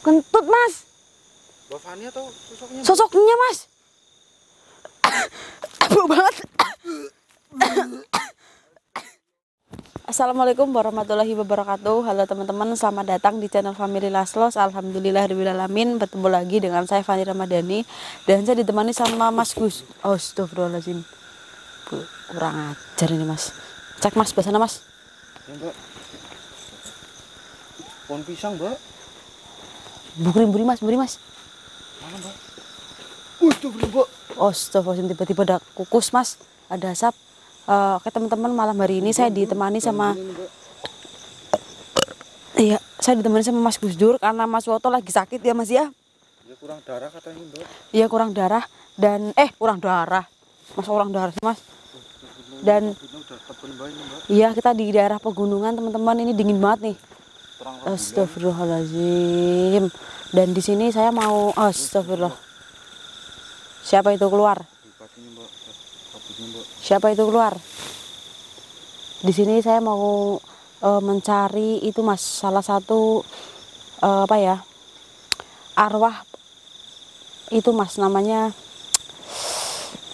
Kentut mas. Mbak Fani atau sosoknya? Sosoknya mas. Bau banget. Assalamualaikum warahmatullahi wabarakatuh. Halo teman-teman, selamat datang di channel Family Laslos. Alhamdulillahirrahmanirrahim. Bertemu lagi dengan saya Fani Ramadhani. Dan saya ditemani sama Mas Gus. Astagfirullahaladzim, kurang ajar ini mas. Cek mas, bahasa mas. Ya mbak. Pohon pisang mbak. Buri mas, buri mas. Mana mbak? Mbak. Astagfirullahaladzim, tiba-tiba ada kukus mas. Ada asap. Oke teman-teman, malam hari ini saya ditemani sama saya ditemani sama Mas Gus Dur karena Mas Woto lagi sakit ya Mas ya. Ya kurang darah katanya mbak. Iya kurang darah dan kurang darah. Mas kurang darah sih Mas. Dan iya kita di daerah pegunungan teman-teman, ini dingin banget nih. Astagfirullahaladzim. Dan di sini saya mau astagfirullah. Siapa itu keluar? Siapa itu keluar? Di sini saya mau mencari itu mas, salah satu arwah itu mas, namanya.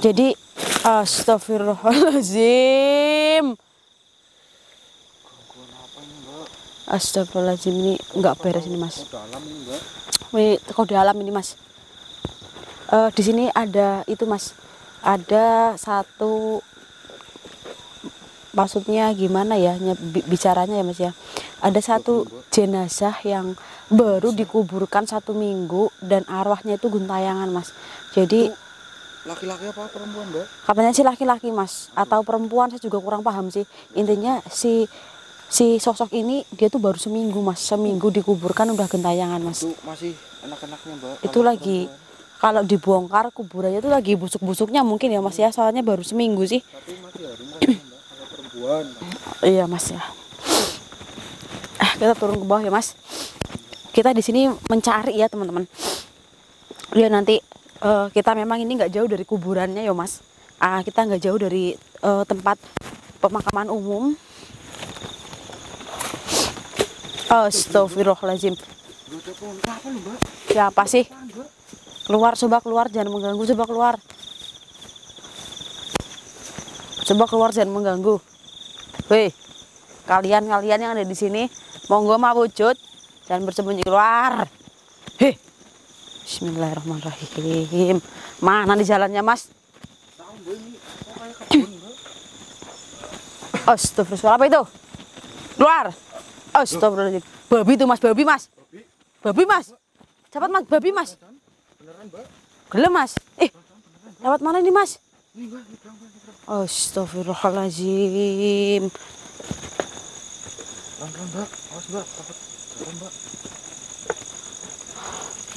Jadi astagfirullahaladzim. Astagfirullahaladzim, ini nggak beres ini mas. Ini kode alam ini mas. Di sini ada itu mas. Ada satu, maksudnya gimana ya bicaranya ya mas ya, ada satu jenazah yang baru dikuburkan 1 minggu dan arwahnya itu gentayangan mas. Jadi laki-laki apa perempuan mbak? Katanya sih laki-laki mas, atau perempuan, saya juga kurang paham sih. Intinya si sosok ini dia tuh baru seminggu mas, seminggu dikuburkan udah gentayangan mas. Itu masih anak-anaknya mbak? Itu lagi kalau dibongkar kuburannya tuh lagi busuk-busuknya mungkin ya mas ya, soalnya baru seminggu sih. Tapi masih harus mbak, kalau perempuan. Iya mas ya. Kita turun ke bawah ya mas. Kita di sini mencari ya teman-teman. Ya nanti kita memang ini nggak jauh dari kuburannya ya mas. Kita nggak jauh dari tempat pemakaman umum. Astagfirullahaladzim. Siapa sih? Keluar, coba keluar, jangan mengganggu, coba keluar. Coba keluar, jangan mengganggu. Hei, kalian yang ada di sini, monggo mawujud, jangan bersembunyi, keluar. Hei, bismillahirrahmanirrahim. Mana di jalannya mas? Astagfirullah, apa itu? Keluar. Astagfirullahaladzim. Babi itu mas, babi mas. Babi mas. Cepat mas, babi mas. Gelem mas. Lewat mana ini mas? Astagfirullahaladzim. Pelan-pelan mbak, awas mbak, takut mbak.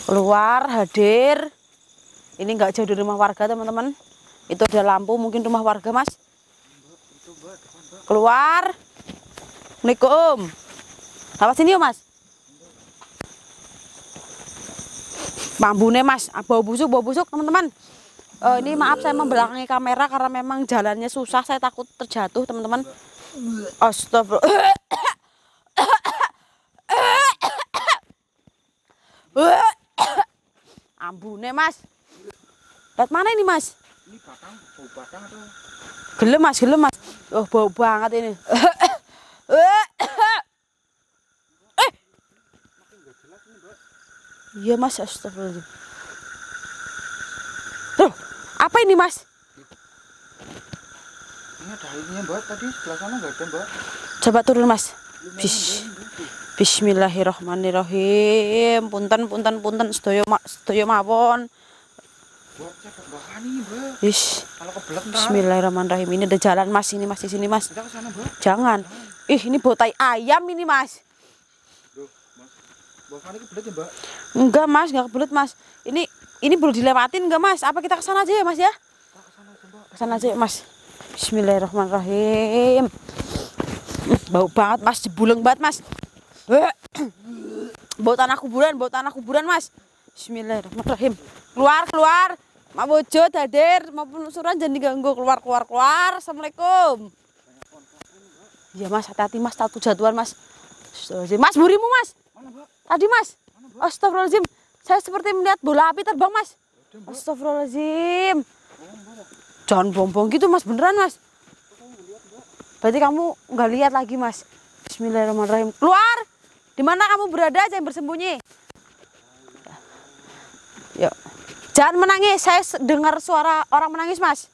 Keluar, hadir. Ini nggak jauh dari rumah warga teman-teman. Itu ada lampu, mungkin rumah warga mas. Keluar. Assalamualaikum. Lewat sini yuk mas. Bambune mas, bau busuk teman-teman. Ini maaf saya membelakangi kamera karena memang jalannya susah, saya takut terjatuh teman-teman. Astagfirullah. Ambune mas. Lihat mana ini mas? Ini bau batang atau? Gelem mas. Oh bau banget ini. Iya mas, astagfirullahaladzim. Loh, apa ini mas? Ini ada airnya mbak, tadi sebelah sana nggak ada mbak. Coba turun mas. Bismillahirrahmanirrahim. Punten, sedaya mawon. Buat cek mbak Fani mbak. Kalau kebelet ntar. Bismillahirrahmanirrahim. Ini ada jalan mas, ini mas, di sini mas. Kita ke sana mbak. Jangan. Ini botai ayam ini mas. Mbak Fani kebelet ya mbak? Enggak mas, enggak kebelet mas. Ini belum dilewatin enggak mas? Apa kita kesana aja ya mas ya? Kesana aja mas. Bismillahirrahmanirrahim. Bau banget mas, jebuleng banget mas. Bau tanah kuburan mas. Bismillahirrahmanirrahim. Keluar. Mau wujud hadir, maupun usuran jangan diganggu. Keluar. Assalamualaikum. Iya mas, hati-hati mas, takut jatuhan mas. Mas burimu mas. Mana mbak? Tadi mas. Mana mbak? Astagfirullahaladzim. Saya seperti melihat bola api terbang, Mas. Astagfirullahaladzim. Jangan bohong gitu, Mas. Beneran, Mas. Berarti kamu nggak lihat lagi, Mas. Bismillahirrahmanirrahim. Keluar. Di mana kamu berada? Jangan bersembunyi. Yuk. Jangan menangis. Saya dengar suara orang menangis, Mas.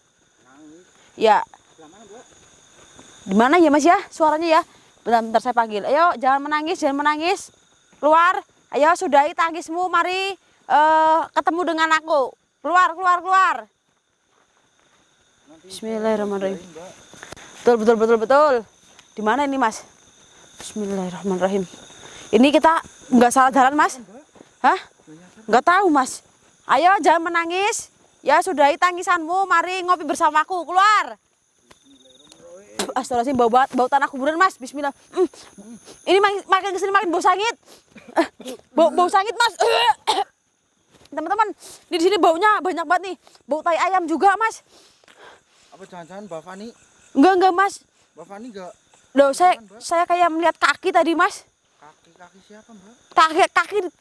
Ya. Di mana ya, Mas ya? Suaranya ya. Bentar saya panggil. Ayo, jangan menangis, jangan menangis. Keluar. Ayo, sudahi tangismu. Mari ketemu dengan aku. Keluar, keluar, keluar. Bismillahirrahmanirrahim. Betul. Di mana ini, Mas? Bismillahirrahmanirrahim. Ini kita nggak salah jalan, Mas? Hah? Nggak tahu, Mas. Ayo, jangan menangis. Ya, sudahi tangisanmu. Mari ngopi bersamaku. Keluar. Astagfirullahaladzim, bau tanah kuburan, Mas. Bismillah. Ini makin kesini makin bau sangit. Bau sangit, Mas. Teman-teman, di sini baunya banyak banget nih. Bau tai ayam juga, Mas. Apa jangan-jangan Mbak Fani? Enggak, Mas. Mbak Fani enggak? Loh, saya kayak melihat kaki tadi, Mas. Kaki siapa, Mbak?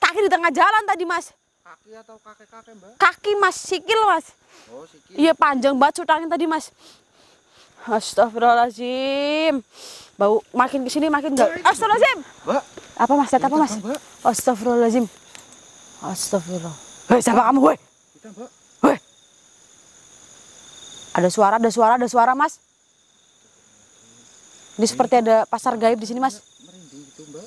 Kaki di tengah jalan tadi, Mas. Kaki atau kakek-kakek, Mbak? Kaki, Mas, sikil, Mas. Oh, sikil. Iya, panjang banget cutangnya tadi, Mas. Astagfirullahaladzim. Bau makin kesini makin enggak. Astagfirullahaladzim. Mbak. Apa, Mas? Lihat apa, Mas? Mbak. Astagfirullahaladzim. Astagfirullah. Hei, siapa kamu, woi? Kita, Mbak. Woi. Ada suara, Mas. Ini seperti ada pasar gaib di sini, Mas. Merinding gitu, Mbak.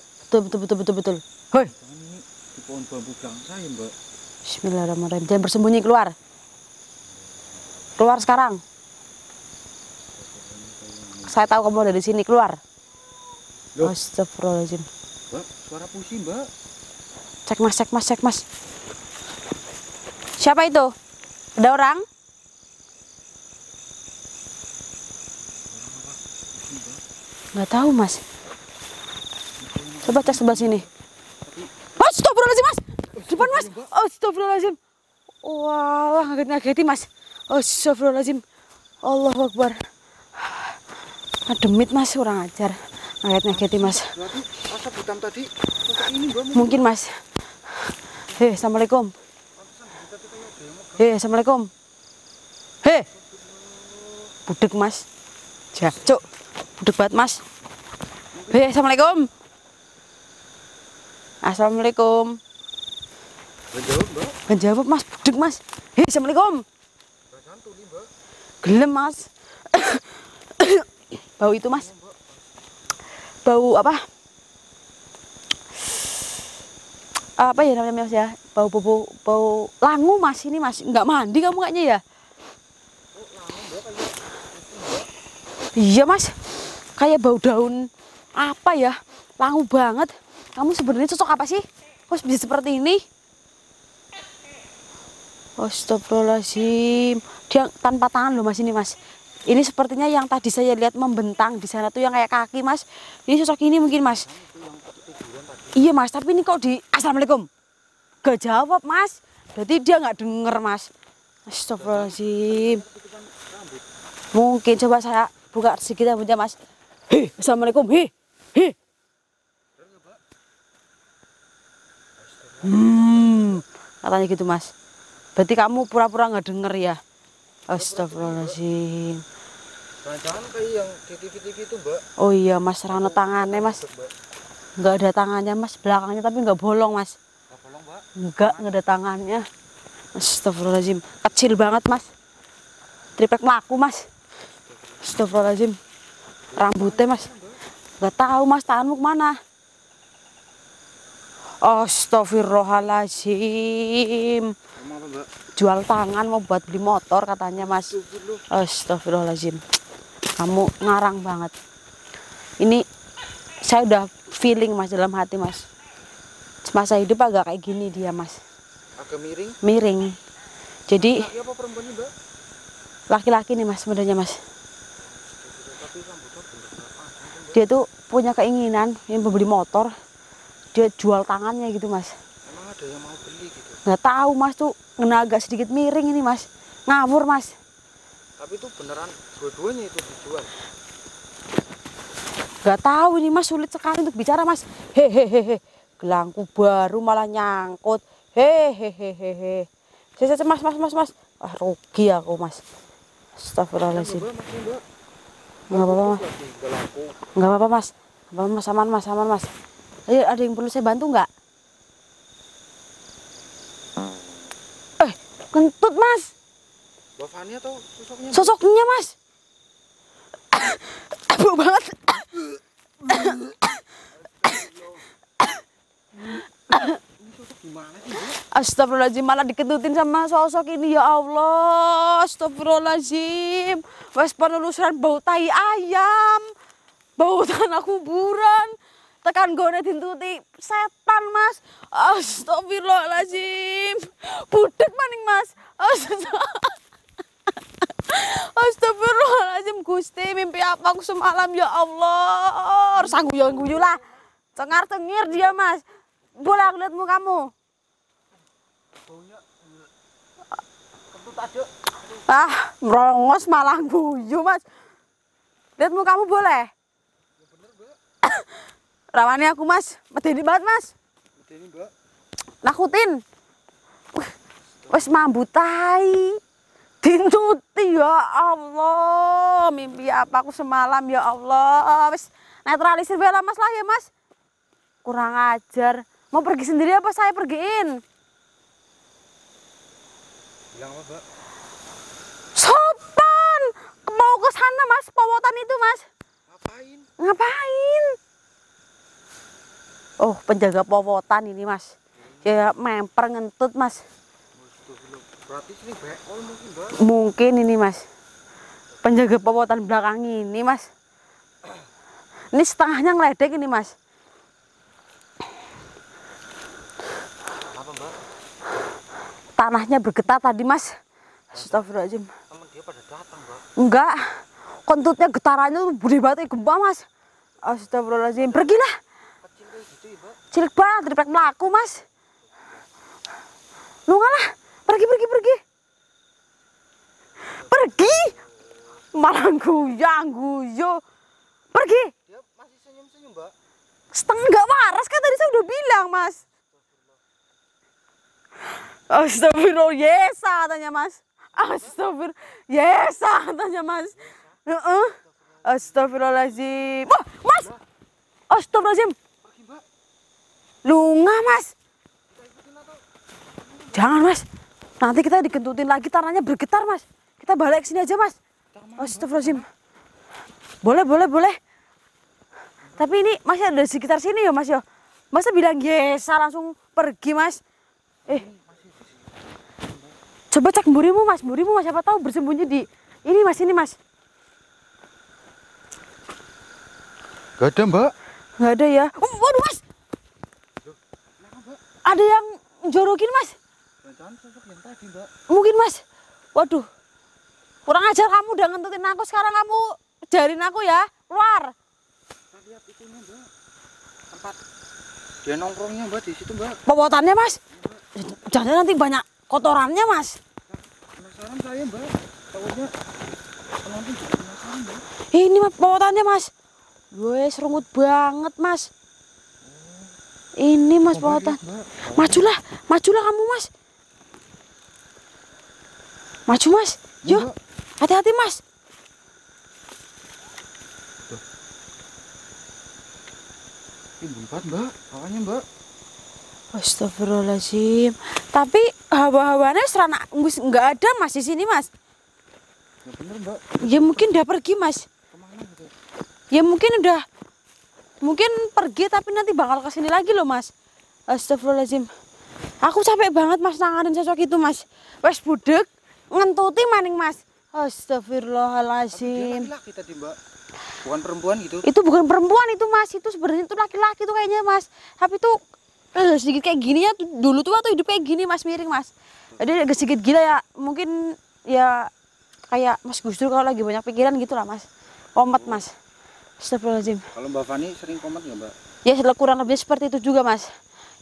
Betul. Hoi. Jangan ini di pohon bambu belakang saya, Mbak. Bismillahirrahmanirrahim. Jangan bersembunyi, keluar. Keluar sekarang. Saya tahu kamu ada di sini, keluar. Loh. Astagfirullahaladzim. Mbak, suara pusing, Mbak. Cek mas. Siapa itu? Ada orang? Nggak tahu, Mas. Coba cek sebelah sini. Astagfirullahaladzim, Mas. Depan, Mas. Astagfirullahaladzim. Wah, ngageti, Mas. Astagfirullahaladzim. Allahu Akbar. Demit, Mas, kurang ajar. Ngageti, Mas. Berarti asap hitam tadi seperti ini, Mbak. Mungkin, Mas. Hei, assalamualaikum. Hei, assalamualaikum. Hei. Budek, Mas. Jacuk. Budek banget, Mas. Hei, assalamualaikum. Assalamualaikum. Menjawab, Mbak. Menjawab, Mas. Budek, Mas. Hei, assalamualaikum. Mbak. Gelem, Mas. Bau itu, Mas. Bau apa? Apa ya namanya, Mas ya? Bau langu, Mas. Ini, Mas. Nggak mandi kamu kayaknya ya? Iya, Mas. Kayak bau daun apa ya? Langu banget. Kamu sebenarnya cocok apa sih? Kok bisa seperti ini? Astagfirullahaladzim. Dia tanpa tangan loh, Mas, ini, Mas. Ini sepertinya yang tadi saya lihat membentang di sana tuh yang kayak kaki, Mas. Ini sosok ini mungkin, Mas. Iya, Mas, tapi ini kok di Assalamualaikum. Gak jawab, Mas. Berarti dia nggak denger, Mas. Astagfirullahaladzim. Mungkin coba saya buka sedikit aja, Mas. Hei, Assalamualaikum. Hei. Katanya gitu, Mas. Berarti kamu pura-pura nggak denger ya? Astagfirullahaladzim. Jangan kayak yang di TV-TV itu, Mbak. Oh iya, Mas, rano tangannya, Mas. Nggak ada tangannya, Mas. Belakangnya tapi nggak bolong, Mas. Bolong, Mbak. Nggak ada tangannya. Astagfirullahaladzim. Kecil banget, Mas. Triplek melaku, Mas. Astagfirullahaladzim. Rambutnya, Mas. Nggak tahu, Mas, tanganmu kemana? Astagfirullahaladzim. Apa, Mbak? Jual tangan mau buat beli motor katanya, Mas. Astagfirullahaladzim. Kamu ngarang banget. Ini saya udah feeling, Mas, dalam hati, Mas. Masa hidup agak kayak gini dia, Mas. Agak miring. Miring. Jadi Laki apa perempuan nih, Mbak? laki-laki nih, Mas, sebenarnya, Mas. Dia tuh punya keinginan yang membeli motor. Dia jual tangannya gitu, Mas. Emang ada yang mau beli gitu? Nggak tahu, Mas, tuh kena agak sedikit miring ini, Mas. Ngawur, Mas. Tapi itu beneran dua-duanya itu dijual. Nggak tahu ini, Mas, sulit sekali untuk bicara, Mas. Hehehe. gelangku baru malah nyangkut. Hehehehehe. Mas. Ah, rugi aku, Mas. Astagfirullahaladzim. Enggak apa-apa, Mas. Enggak apa-apa, Mas. Enggak apa-apa, Mas. Aman, Mas. Ayo, ada yang perlu saya bantu enggak? Kentut, Mas. Mbak Fani atau sosoknya? Sosoknya, Mas. Bau banget. Gimana sih, Mbak? Astagfirullahaladzim, malah dikentutin sama sosok ini, ya Allah. Astagfirullahaladzim. Wes penelusuran bau tai ayam, bau tanah kuburan, tekan gone dintuti setan, Mas. Astagfirullahaladzim. Budek maning, Mas. Astagfirullahaladzim, Gusti, mimpi apa aku semalam, ya Allah. Sanggup guyu lah. Cengar-cengir dia, Mas. Boleh aku lihat mukamu? Baunya kentut aja. Ah, merongos malah guyu, Mas. Lihat mukamu boleh? Ya bener, Mbak. Rawani aku, Mas. Medeni banget, Mas. Medeni, Mbak. Nakutin. Wes mambu tai. Dintuti, ya Allah. Mimpi apa aku semalam, ya Allah. Wes netralisir bela, Mas lah ya, Mas. Kurang ajar. Mau pergi sendiri apa saya pergiin? Bilang apa, Mbak? Sopan. Mau ke sana, Mas. Pewotan itu, Mas. Ngapain? Ngapain? Oh, penjaga pewotan ini, Mas. Ya memper ngentut, Mas. Berarti sini bekol mungkin, Mbak. Mungkin ini, Mas. Penjaga pewotan belakang ini, Mas. Ini setengahnya ngeledek ini, Mas. Apa, Mbak? Tanahnya bergetar tadi, Mas. Astagfirullahaladzim. Temen dia pada datang, Mbak. Enggak. Kentutnya getarannya tuh gede banget, gempa, Mas. Astagfirullahaladzim. Pergilah. Kecil kayak gitu ya, Mbak. Cilik banget, daripada melaku, Mas. Lu ngalah. Pergi. Pergi. Malah guyo. Pergi. Dia masih senyum-senyum, Mbak. Setengah nggak waras kan tadi saya udah bilang, Mas. Astagfirullah, yesa katanya, Mas. Astagfirullah, yesa katanya, Mas. Astagfirullahaladzim. Wah, Mas. Astagfirullahaladzim. Pergi, Mbak. Lunga, Mas. Kita ikutin atau? Jangan, Mas. Nanti kita digentutin lagi, tanahnya bergetar, Mas. Kita balik ke sini aja, Mas. Astagfirullahaladzim. Boleh. Tapi ini masih ada di sekitar sini ya, Mas ya. Masa bilang yesa langsung pergi, Mas? Coba cek mburimu, Mas. Siapa tahu bersembunyi di ini, Mas. Gak ada, Mbak. Nggak ada ya. Waduh, Mas. Ada yang jorokin, Mas. Jangan sosok yang tadi, Mbak. Mungkin, Mas. Waduh. Kurang ajar kamu udah ngentutin aku. Sekarang kamu jarin aku ya. Keluar. Kita lihat itunya, Mbak. Tempat dia nongkrongnya, Mbak, di situ, Mbak. Pewotannya, Mas. Jangan nanti banyak kotorannya, Mas. Penasaran saya, Mbak. Takutnya penonton juga penasaran, Mbak. Ini pewotannya, Mas. Wes serungut banget, Mas. Ini, Mas, pewotan. Majulah kamu, Mas. Maju, Mas. Yuk. Hati-hati, Mas. Ini empat, Mbak. Makanya, Mbak. Astagfirullahaladzim. Tapi hawa-hawanya serana nggak ada, Mas, di sini, Mas. Ya bener, Mbak. Ya mungkin udah pergi, Mas. Kemana gitu? Ya mungkin pergi tapi nanti bakal kesini lagi loh, Mas. Astagfirullahaladzim. Aku capek banget, Mas, nanganin sosok itu, Mas. Wes budek ngentuti maning, Mas. Astagfirullahaladzim. Laki-laki tadi, Mbak. Bukan perempuan gitu. Itu bukan perempuan itu, Mas. Itu sebenarnya itu laki-laki tuh kayaknya, Mas. Tapi tuh sedikit kayak gini ya. Dulu tuh waktu hidup kayak gini, Mas, miring, Mas. Jadi agak sedikit gila ya. Mungkin ya kayak Mas Gus Dur kalau lagi banyak pikiran gitu lah, Mas. Komat, Mas. Astagfirullahaladzim. Kalau Mbak Fani sering komat nggak, Mbak? Ya kurang lebih seperti itu juga, Mas.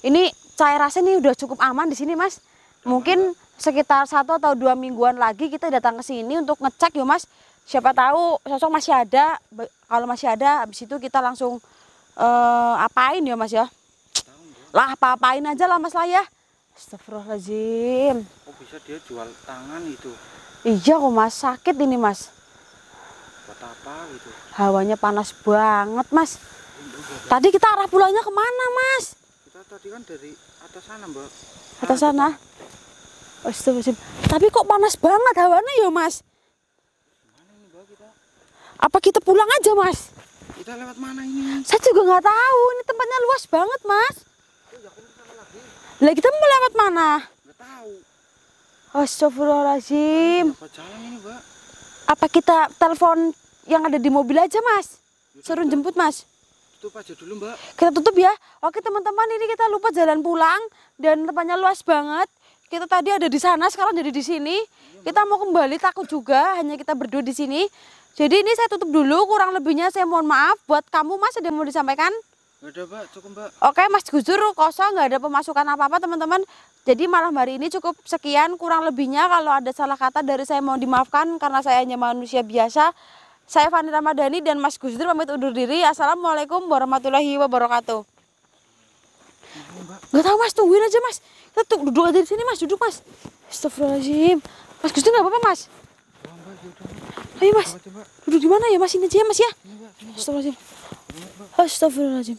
Ini saya rasa nih udah cukup aman di sini, Mas. Mungkin sekitar 1 atau 2 mingguan lagi kita datang ke sini untuk ngecek ya, Mas. Siapa tahu sosok masih ada. Kalau masih ada, habis itu kita langsung apain ya, Mas ya? Lah apa-apain aja lah mas lah ya. Astagfirullahaladzim. Oh bisa dia jual tangan itu. Iya kok mas, sakit ini mas. Buat apa gitu? Hawanya panas banget mas. Tadi kita arah pulangnya kemana mas? Kita tadi kan dari atas sana mbak. Atas sana. Astagfirullahaladzim. Tapi kok panas banget hawanya ya mas? Mana ini mbak kita? Apa kita pulang aja mas? Kita lewat mana ini? Saya juga nggak tahu. Ini tempatnya luas banget mas. Oh yakin kesana lagi? Lah kita mau lewat mana? Nggak tahu. Astagfirullahaladzim. Apa jalan ini mbak? Apa kita telepon yang ada di mobil aja mas? Suruh jemput mas. Tutup aja dulu mbak. Kita tutup ya. Oke teman-teman, ini kita lupa jalan pulang dan tempatnya luas banget. Kita tadi ada di sana, sekarang jadi di sini. Kita mau kembali, takut juga hanya kita berdua di sini. Jadi ini saya tutup dulu, kurang lebihnya saya mohon maaf. Buat kamu mas, ada yang mau disampaikan? Nggak ada mbak, cukup mbak. Oke mas Gusdur kosong, nggak ada pemasukan apa-apa teman-teman. Jadi malam hari ini cukup sekian, kurang lebihnya kalau ada salah kata dari saya mohon dimaafkan karena saya hanya manusia biasa. Saya Fani Ramadhani dan Mas Gusdur pamit undur diri. Assalamualaikum warahmatullahi wabarakatuh. Nggak tahu mas, tungguin aja mas. Kita duduk aja di sini mas, duduk mas. Astagfirullahaladzim. Mas Gusdur nggak apa-apa mas? Oh, mbak, yaudah. Ayo mas, Coba, duduk di mana ya mas? Ini aja ya mas ya. Ini mbak, sini mbak. Astagfirullahaladzim. Astagfirullahaladzim.